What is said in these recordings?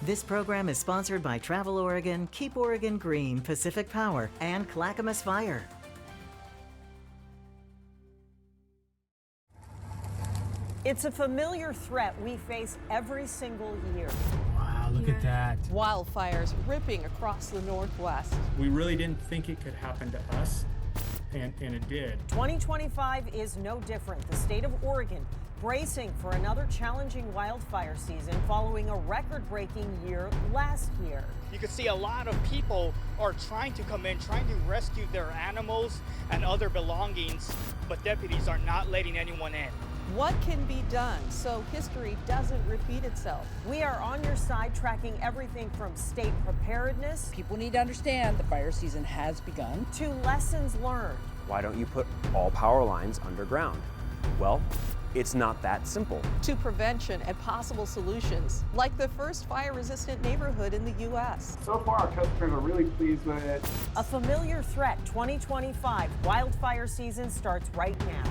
This program is sponsored by Travel Oregon, Keep Oregon Green, Pacific Power, and Clackamas Fire. It's a familiar threat we face every single year. Wow, look at that. Wildfires ripping across the Northwest. We really didn't think it could happen to us, and it did. 2025 is no different. The state of Oregon bracing for another challenging wildfire season following a record-breaking year last year. You can see a lot of people are trying to come in, trying to rescue their animals and other belongings, but deputies are not letting anyone in. What can be done so history doesn't repeat itself? We are on your side tracking everything from state preparedness. People need to understand the fire season has begun. To lessons learned. Why don't you put all power lines underground? Well, it's not that simple. To prevention and possible solutions, like the first fire-resistant neighborhood in the U.S. So far, our customers are really pleased with it. A familiar threat, 2025. Wildfire season starts right now.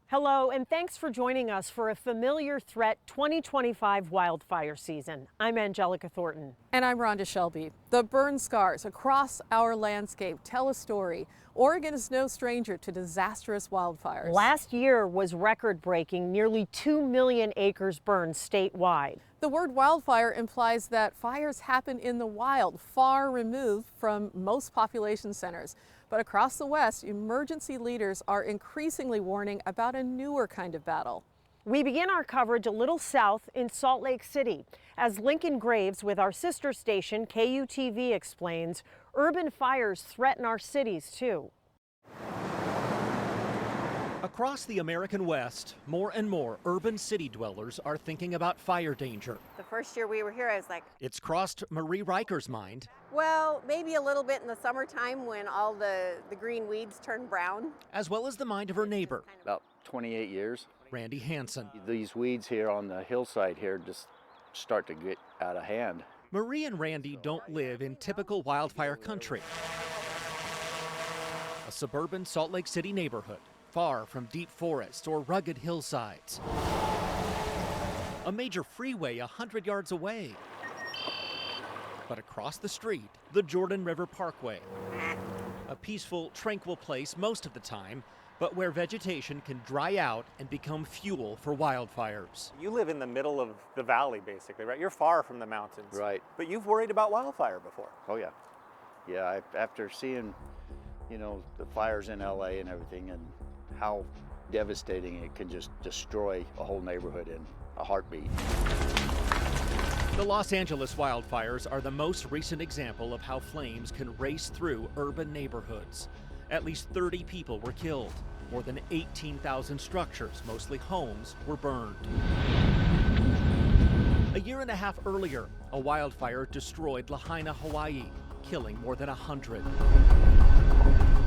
Hello, and thanks for joining us for a familiar threat 2025 wildfire season. I'm Angelica Thornton. And I'm Rhonda Shelby. The burn scars across our landscape tell a story. Oregon is no stranger to disastrous wildfires. Last year was record-breaking, nearly 2 million acres burned statewide. The word wildfire implies that fires happen in the wild, far removed from most population centers. But across the West, emergency leaders are increasingly warning about a newer kind of battle. We begin our coverage a little south in Salt Lake City. As Lincoln Graves with our sister station, KUTV, explains, urban fires threaten our cities too. Across the American West, more and more urban city dwellers are thinking about fire danger. The first year we were here, I was like, It's crossed Marie Riker's mind. well, maybe a little bit in the summertime when all the green weeds turn brown. As well as the mind of her neighbor, About 28 years. Randy Hansen. These weeds here on the hillside here just start to get out of hand. Marie and Randy don't live in typical wildfire country. A suburban Salt Lake City neighborhood, far from deep forests or rugged hillsides. A major freeway 100 yards away. But across the street, the Jordan River Parkway. A peaceful, tranquil place most of the time, but where vegetation can dry out and become fuel for wildfires. You live in the middle of the valley, basically, right? You're far from the mountains. Right. But you've worried about wildfire before. Oh yeah. Yeah, after seeing, the fires in LA and everything and how devastating it can just destroy a whole neighborhood in a heartbeat. The Los Angeles wildfires are the most recent example of how flames can race through urban neighborhoods. At least 30 people were killed. More than 18,000 structures, mostly homes, were burned. A year and a half earlier, a wildfire destroyed Lahaina, Hawaii, killing more than 100.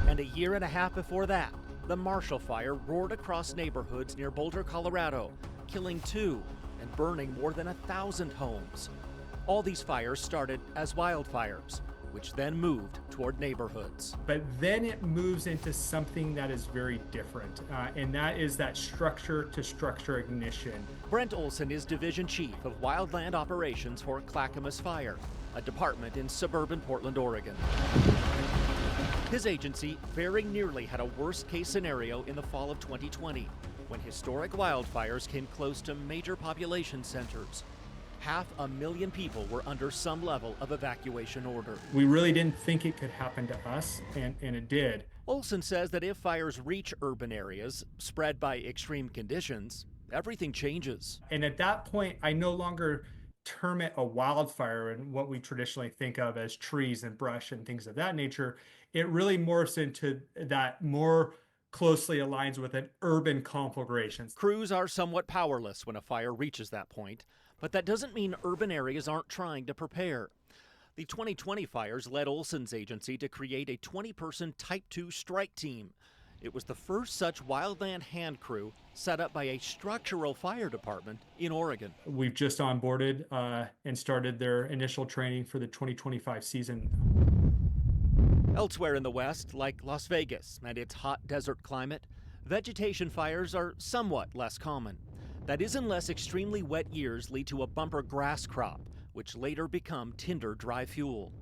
And a year and a half before that, the Marshall Fire roared across neighborhoods near Boulder, Colorado, killing 2 and burning more than 1,000 homes. All these fires started as wildfires, which then moved toward neighborhoods. But then it moves into something that is very different, and that is that structure-to-structure ignition. Brent Olson is Division Chief of Wildland Operations for Clackamas Fire, a department in suburban Portland, Oregon. His agency very nearly had a worst-case scenario in the fall of 2020, when historic wildfires came close to major population centers. 500,000 people were under some level of evacuation order. We really didn't think it could happen to us, and it did. Olson says that if fires reach urban areas, spread by extreme conditions, everything changes. And at that point, I no longer term it a wildfire and what we traditionally think of as trees and brush and things of that nature. It really morphs into that more closely aligns with an urban conflagration. Crews are somewhat powerless when a fire reaches that point, but that doesn't mean urban areas aren't trying to prepare. The 2020 fires led Olson's agency to create a 20-person Type 2 strike team. It was the first such wildland hand crew set up by a structural fire department in Oregon. We've just onboarded and started their initial training for the 2025 season. Elsewhere in the West, like Las Vegas and its hot desert climate, vegetation fires are somewhat less common. That is unless extremely wet years lead to a bumper grass crop, which later become tinder dry fuel.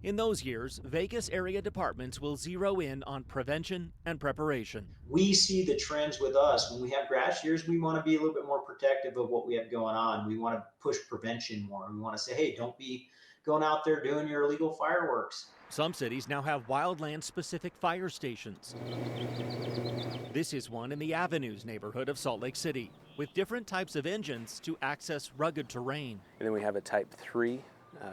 In those years, Vegas area departments will zero in on prevention and preparation. We see the trends with us. When we have grass years, we want to be a little bit more protective of what we have going on. We want to push prevention more. We want to say, hey, don't be going out there doing your illegal fireworks. Some cities now have wildland-specific fire stations. This is one in the Avenues neighborhood of Salt Lake City, with different types of engines to access rugged terrain. And then we have a Type 3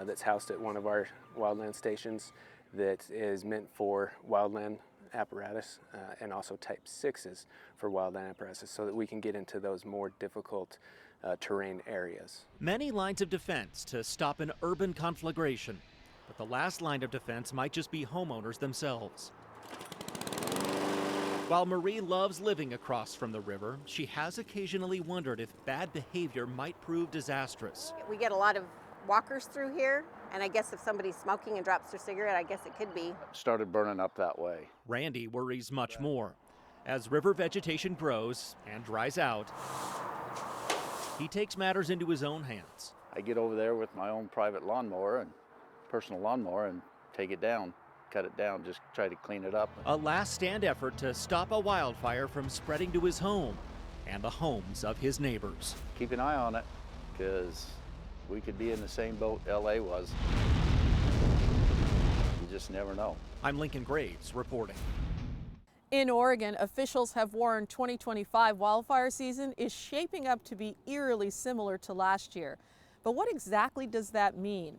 that's housed at one of our wildland stations that is meant for wildland apparatus, and also Type 6s for wildland apparatus, so that we can get into those more difficult terrain areas. Many lines of defense to stop an urban conflagration, but the last line of defense might just be homeowners themselves. While Marie loves living across from the river, she has occasionally wondered if bad behavior might prove disastrous. We get a lot of walkers through here, and I guess if somebody's smoking and drops their cigarette, I guess it could be. Started burning up that way. Randy worries much more. As river vegetation grows and dries out, he takes matters into his own hands. I get over there with my own private lawnmower and personal lawnmower and take it down, cut it down, just try to clean it up. A last stand effort to stop a wildfire from spreading to his home and the homes of his neighbors. Keep an eye on it, because we could be in the same boat LA was. You just never know. I'm Lincoln Graves reporting. In Oregon, officials have warned 2025 wildfire season is shaping up to be eerily similar to last year. But what exactly does that mean?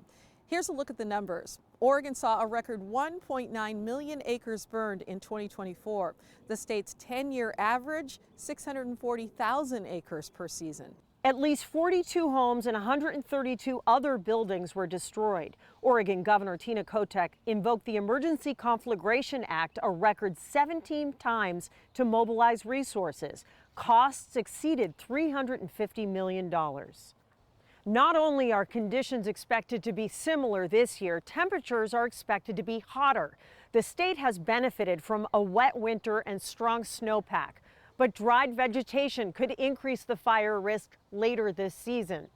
Here's a look at the numbers. Oregon saw a record 1.9 million acres burned in 2024. The state's 10-year average, 640,000 acres per season. At least 42 homes and 132 other buildings were destroyed. Oregon Governor Tina Kotek invoked the Emergency Conflagration Act a record 17 times to mobilize resources. Costs exceeded $350 million. Not only are conditions expected to be similar this year, temperatures are expected to be hotter. The state has benefited from a wet winter and strong snowpack, but dried vegetation could increase the fire risk later this season.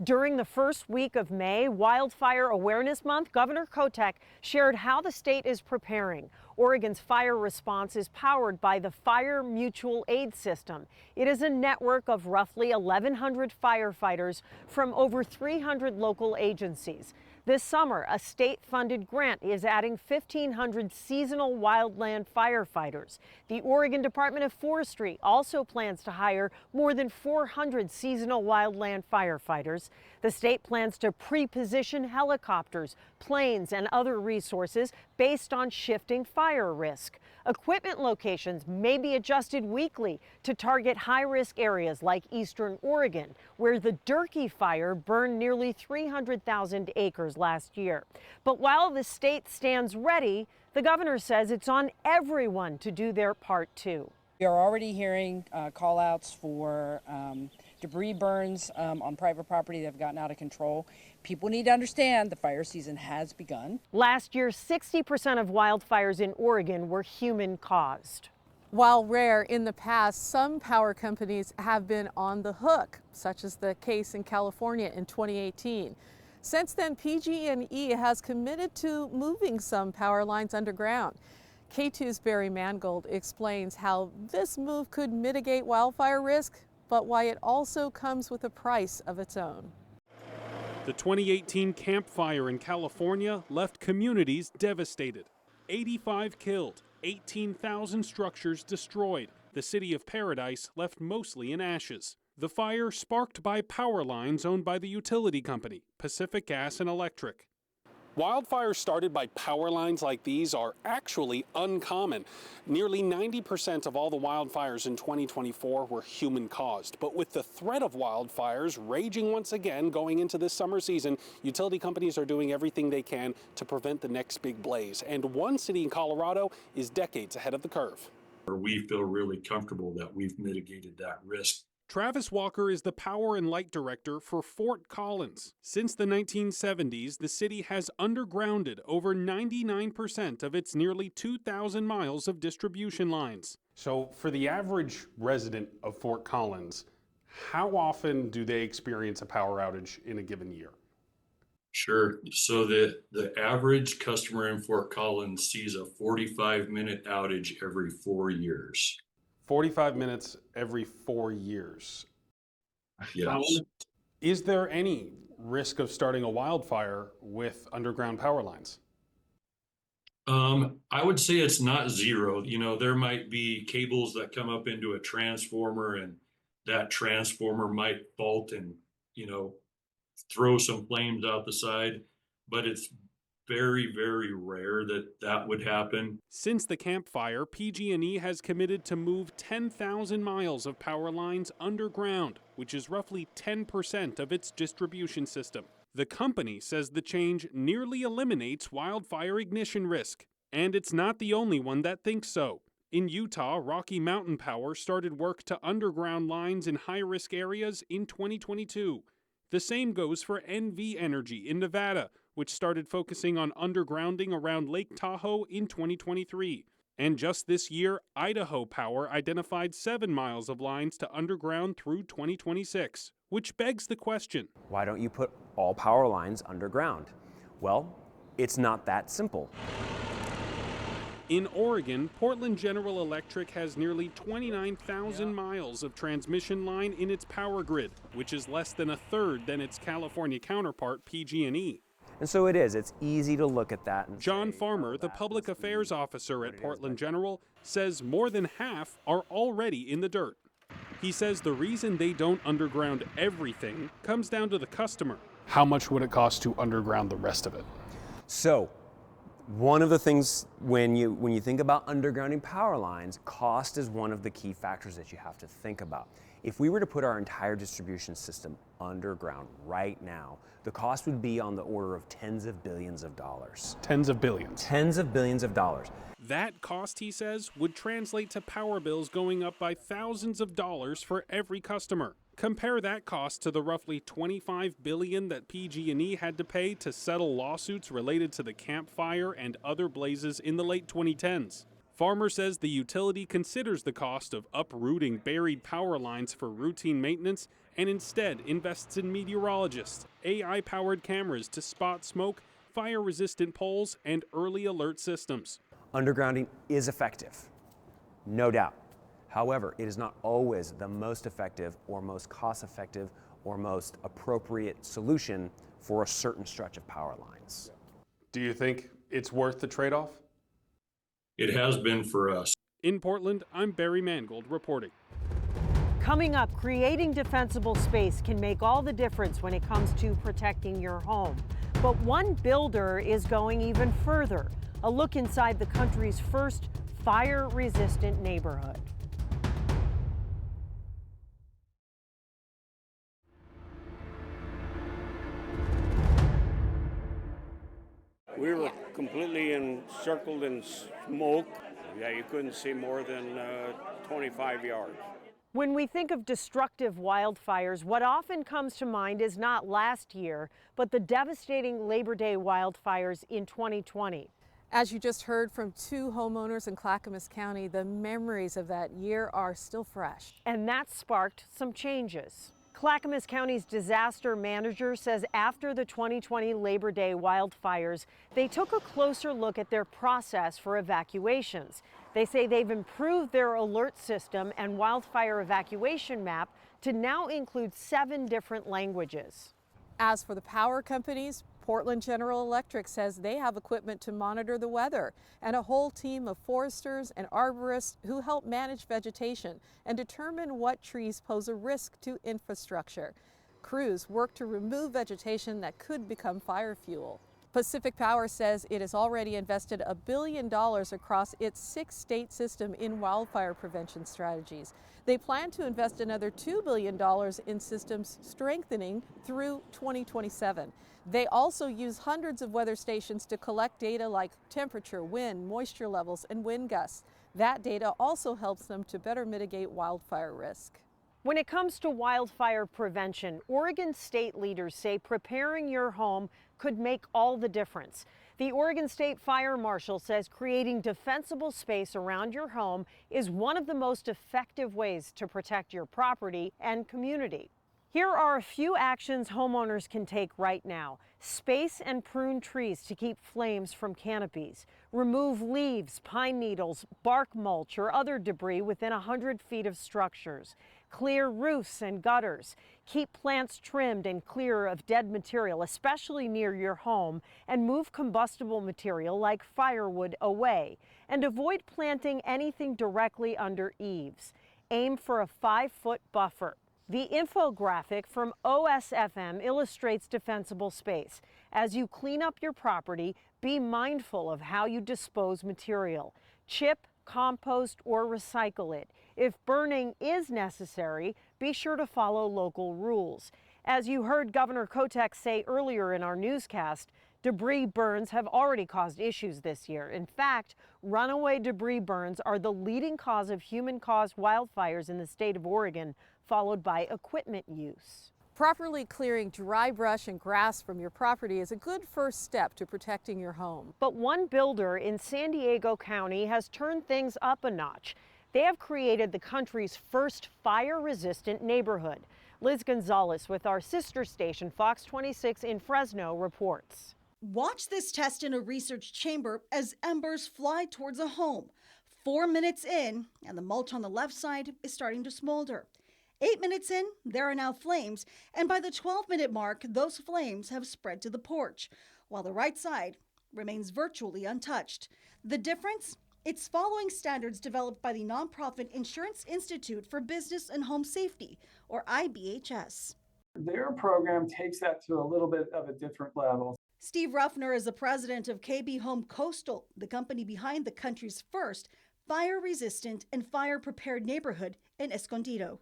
During the first week of May, Wildfire Awareness Month, Governor Kotek shared how the state is preparing. Oregon's fire response is powered by the Fire Mutual Aid System. It is a network of roughly 1,100 firefighters from over 300 local agencies. This summer, a state-funded grant is adding 1,500 seasonal wildland firefighters. The Oregon Department of Forestry also plans to hire more than 400 seasonal wildland firefighters. The state plans to pre-position helicopters, planes, and other resources based on shifting fire risk. Equipment locations may be adjusted weekly to target high-risk areas like eastern Oregon, where the Durkee fire burned nearly 300,000 acres last year. But while the state stands ready, the governor says it's on everyone to do their part too. We are already hearing call-outs for debris burns on private property that have gotten out of control. People need to understand the fire season has begun. Last year, 60% of wildfires in Oregon were human-caused. While rare in the past, some power companies have been on the hook, such as the case in California in 2018. Since then, PG&E has committed to moving some power lines underground. Katu's Barry Mangold explains how this move could mitigate wildfire risk, but why it also comes with a price of its own. The 2018 Camp Fire in California left communities devastated. 85 killed, 18,000 structures destroyed. The city of Paradise left mostly in ashes. The fire sparked by power lines owned by the utility company, Pacific Gas and Electric. Wildfires started by power lines like these are actually uncommon. Nearly 90% of all the wildfires in 2024 were human-caused. But with the threat of wildfires raging once again going into this summer season, utility companies are doing everything they can to prevent the next big blaze. And one city in Colorado is decades ahead of the curve. We feel really comfortable that we've mitigated that risk. Travis Walker is the Power and Light Director for Fort Collins. Since the 1970s, the city has undergrounded over 99% of its nearly 2,000 miles of distribution lines. So for the average resident of Fort Collins, How often do they experience a power outage in a given year? Sure. So the average customer in Fort Collins sees a 45-minute outage every 4 years. 45 minutes every 4 years. Yes. Is there any risk of starting a wildfire with underground power lines? I would say it's not zero. You know, there might be cables that come up into a transformer, and that transformer might fault and, you know, throw some flames out the side, but it's very, very rare that that would happen. Since the Camp Fire, PG&E has committed to move 10,000 miles of power lines underground, which is roughly 10% of its distribution system. The company says the change nearly eliminates wildfire ignition risk, and it's not the only one that thinks so. In Utah, Rocky Mountain Power started work to underground lines in high-risk areas in 2022. The same goes for NV Energy in Nevada, which started focusing on undergrounding around Lake Tahoe in 2023. And just this year, Idaho Power identified 7 miles of lines to underground through 2026, which begs the question. Why don't you put all power lines underground? Well, it's not that simple. In Oregon, Portland General Electric has nearly 29,000 miles of transmission line in its power grid, which is less than a third than its California counterpart, PG&E. And so it's easy to look at that and John Farmer, the public affairs officer at Portland General, says more than half are already in the dirt. He says the reason they don't underground everything comes down to the customer. How much would it cost to underground the rest of it? So, one of the things when you think about undergrounding power lines, cost is one of the key factors that you have to think about. If we were to put our entire distribution system underground right now, the cost would be on the order of tens of billions of dollars. Tens of billions. Tens of billions of dollars. That cost, he says, would translate to power bills going up by thousands of dollars for every customer. Compare that cost to the roughly $25 billion that PG&E had to pay to settle lawsuits related to the Camp Fire and other blazes in the late 2010s. Farmer says the utility considers the cost of uprooting buried power lines for routine maintenance and instead invests in meteorologists, AI-powered cameras to spot smoke, fire-resistant poles, and early alert systems. Undergrounding is effective, no doubt. However, it is not always the most effective or most cost-effective or most appropriate solution for a certain stretch of power lines. Do you think it's worth the trade-off? It has been for us. In Portland, I'm Barry Mangold reporting. Coming up, creating defensible space can make all the difference when it comes to protecting your home. But one builder is going even further. A look inside the country's first fire-resistant neighborhood. We were completely encircled in smoke. Yeah, you couldn't see more than 25 yards. When we think of destructive wildfires, what often comes to mind is not last year, but the devastating Labor Day wildfires in 2020. As you just heard from 2 homeowners in Clackamas County, the memories of that year are still fresh. And that sparked some changes. Clackamas County's disaster manager says after the 2020 Labor Day wildfires, they took a closer look at their process for evacuations. They say they've improved their alert system and wildfire evacuation map to now include 7 different languages. As for the power companies, Portland General Electric says they have equipment to monitor the weather and a whole team of foresters and arborists who help manage vegetation and determine what trees pose a risk to infrastructure. Crews work to remove vegetation that could become fire fuel. Pacific Power says it has already invested $1 billion across its 6-state system in wildfire prevention strategies. They plan to invest another $2 billion in systems strengthening through 2027. They also use hundreds of weather stations to collect data like temperature, wind, moisture levels, and wind gusts. That data also helps them to better mitigate wildfire risk. When it comes to wildfire prevention, Oregon state leaders say preparing your home could make all the difference. The Oregon State Fire Marshal says creating defensible space around your home is one of the most effective ways to protect your property and community. Here are a few actions homeowners can take right now. Space and prune trees to keep flames from canopies. Remove leaves, pine needles, bark mulch, or other debris within 100 feet of structures. Clear roofs and gutters. Keep plants trimmed and clear of dead material, especially near your home, and move combustible material like firewood away. And avoid planting anything directly under eaves. Aim for a 5-foot buffer. The infographic from OSFM illustrates defensible space. As you clean up your property, be mindful of how you dispose material. Chip, compost, or recycle it. If burning is necessary, be sure to follow local rules. As you heard Governor Kotek say earlier in our newscast, debris burns have already caused issues this year. In fact, runaway debris burns are the leading cause of human-caused wildfires in the state of Oregon, followed by equipment use. Properly clearing dry brush and grass from your property is a good first step to protecting your home. But one builder in San Diego County has turned things up a notch. They have created the country's first fire-resistant neighborhood. Liz Gonzalez with our sister station, Fox 26 in Fresno, reports. Watch this test in a research chamber as embers fly towards a home. 4 minutes in, and the mulch on the left side is starting to smolder. 8 minutes in, there are now flames, and by the 12-minute mark, those flames have spread to the porch, while the right side remains virtually untouched. The difference? It's following standards developed by the nonprofit Insurance Institute for Business and Home Safety, or IBHS. Their program takes that to a little bit of a different level. Steve Ruffner is the president of KB Home Coastal, the company behind the country's first fire-resistant and fire-prepared neighborhood in Escondido.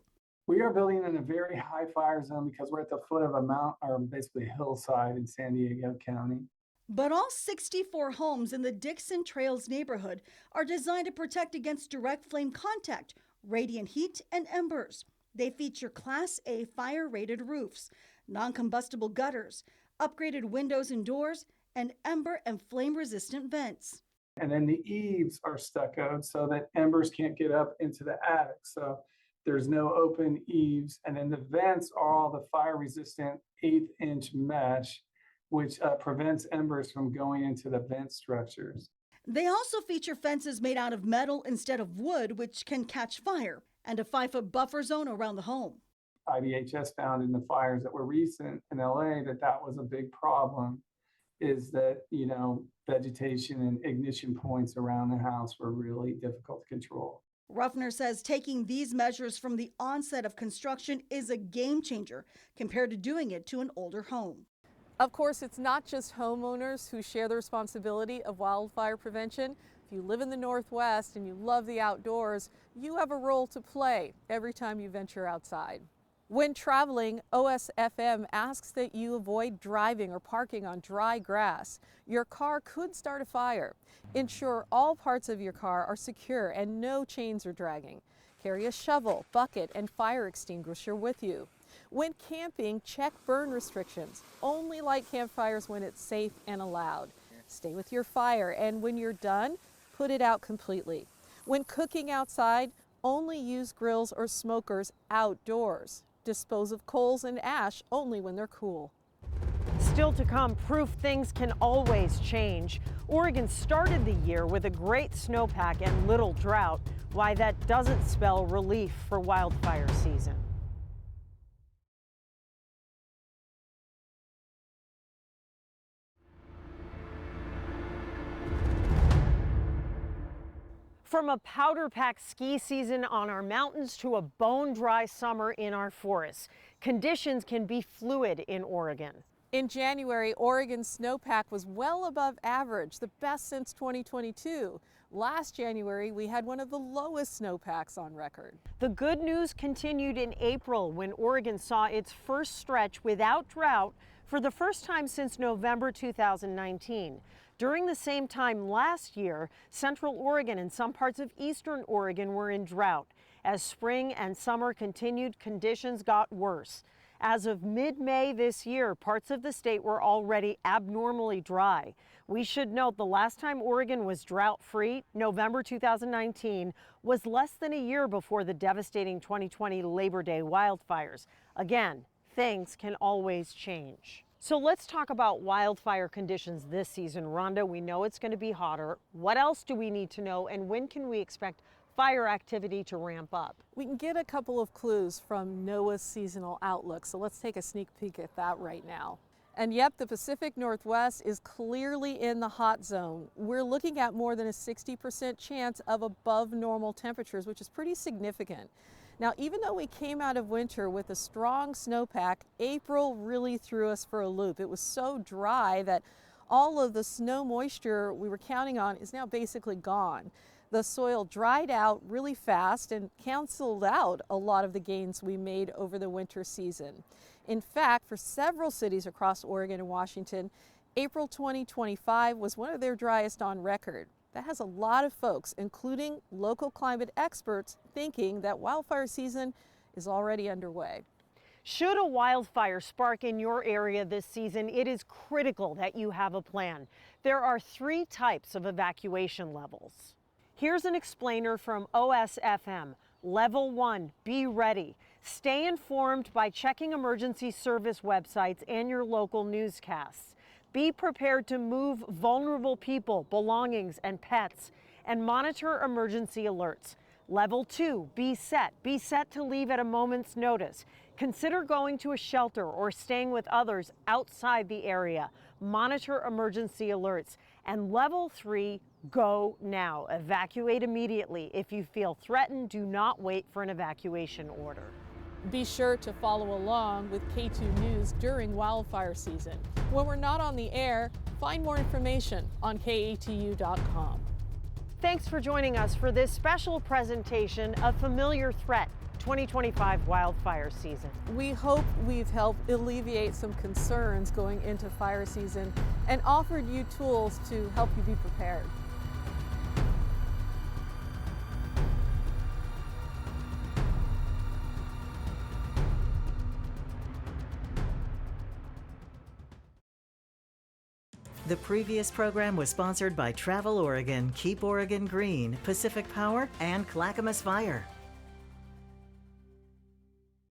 We are building in a very high fire zone because we're at the foot of a mountain, or basically a hillside in San Diego County. But all 64 homes in the Dixon Trails neighborhood are designed to protect against direct flame contact, radiant heat, and embers. They feature Class A fire-rated roofs, non-combustible gutters, upgraded windows and doors, and ember and flame-resistant vents. And then the eaves are stuccoed so that embers can't get up into the attic. So there's no open eaves. And then the vents are all the fire-resistant 1/8-inch mesh, which prevents embers from going into the vent structures. They also feature fences made out of metal instead of wood, which can catch fire, and a 5-foot buffer zone around the home. IBHS found in the fires that were recent in LA that was a big problem, is that, vegetation and ignition points around the house were really difficult to control. Ruffner says taking these measures from the onset of construction is a game changer compared to doing it to an older home. Of course, it's not just homeowners who share the responsibility of wildfire prevention. If you live in the Northwest and you love the outdoors, you have a role to play every time you venture outside. When traveling, OSFM asks that you avoid driving or parking on dry grass. Your car could start a fire. Ensure all parts of your car are secure and no chains are dragging. Carry a shovel, bucket, and fire extinguisher with you. When camping, check burn restrictions. Only light campfires when it's safe and allowed. Stay with your fire, and when you're done, put it out completely. When cooking outside, only use grills or smokers outdoors. Dispose of coals and ash only when they're cool. Still to come, proof things can always change. Oregon started the year with a great snowpack and little drought. Why that doesn't spell relief for wildfire season. From a powder-packed ski season on our mountains to a bone-dry summer in our forests, conditions can be fluid in Oregon. In January, Oregon's snowpack was well above average, the best since 2022. Last January, we had one of the lowest snowpacks on record. The good news continued in April when Oregon saw its first stretch without drought for the first time since November 2019. During the same time last year, Central Oregon and some parts of Eastern Oregon were in drought. As spring and summer continued, conditions got worse. As of mid-May this year, parts of the state were already abnormally dry. We should note the last time Oregon was drought-free, November 2019, was less than a year before the devastating 2020 Labor Day wildfires. Again, things can always change. So let's talk about wildfire conditions this season. Rhonda, we know it's going to be hotter. What else do we need to know, and when can we expect fire activity to ramp up? We can get a couple of clues from NOAA's seasonal outlook, so let's take a sneak peek at that right now. And yep, the Pacific Northwest is clearly in the hot zone. We're looking at more than a 60% chance of above normal temperatures, which is pretty significant. Now, even though we came out of winter with a strong snowpack, April really threw us for a loop. It was so dry that all of the snow moisture we were counting on is now basically gone. The soil dried out really fast and canceled out a lot of the gains we made over the winter season. In fact, for several cities across Oregon and Washington, April 2025 was one of their driest on record. That has a lot of folks, including local climate experts, thinking that wildfire season is already underway. Should a wildfire spark in your area this season, it is critical that you have a plan. There are 3 types of evacuation levels. Here's an explainer from OSFM. Level 1, be ready. Stay informed by checking emergency service websites and your local newscasts. Be prepared to move vulnerable people, belongings, and pets, and monitor emergency alerts. Level 2, be set. Be set to leave at a moment's notice. Consider going to a shelter or staying with others outside the area. Monitor emergency alerts. And level 3, go now. Evacuate immediately. If you feel threatened, do not wait for an evacuation order. Be sure to follow along with Katu News during wildfire season. When we're not on the air, find more information on katu.com. Thanks for joining us for this special presentation of Familiar Threat 2025 wildfire season. We hope we've helped alleviate some concerns going into fire season and offered you tools to help you be prepared. The previous program was sponsored by Travel Oregon, Keep Oregon Green, Pacific Power, and Clackamas Fire.